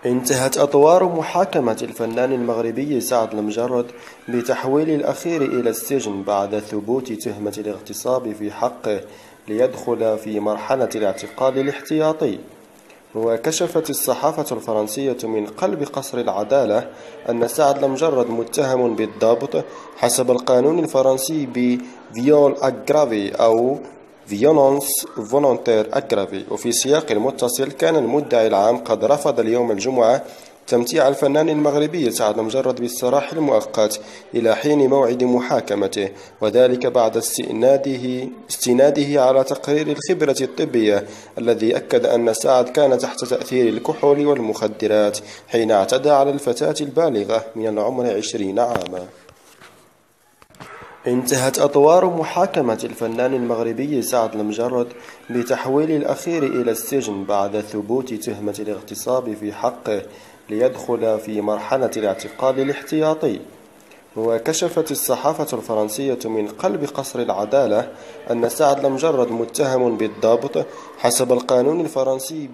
انتهت أطوار محاكمة الفنان المغربي سعد المجرد بتحويل الأخير إلى السجن بعد ثبوت تهمة الاغتصاب في حقه ليدخل في مرحلة الاعتقال الاحتياطي. وكشفت الصحافة الفرنسية من قلب قصر العدالة أن سعد المجرد متهم بالضبط حسب القانون الفرنسي بفيول أجرافي أو فيولونس فولونتير أجرافي. وفي سياق المتصل، كان المدعي العام قد رفض اليوم الجمعة تمتيع الفنان المغربي سعد المجرد بالسراح المؤقت إلى حين موعد محاكمته، وذلك بعد استناده على تقرير الخبرة الطبية الذي أكد أن سعد كان تحت تأثير الكحول والمخدرات حين اعتدى على الفتاة البالغة من العمر 20 عاما. انتهت أطوار محاكمة الفنان المغربي سعد المجرد بتحويل الأخير إلى السجن بعد ثبوت تهمة الاغتصاب في حقه ليدخل في مرحلة الاعتقال الاحتياطي. وكشفت الصحافة الفرنسية من قلب قصر العدالة أن سعد المجرد متهم بالضبط حسب القانون الفرنسي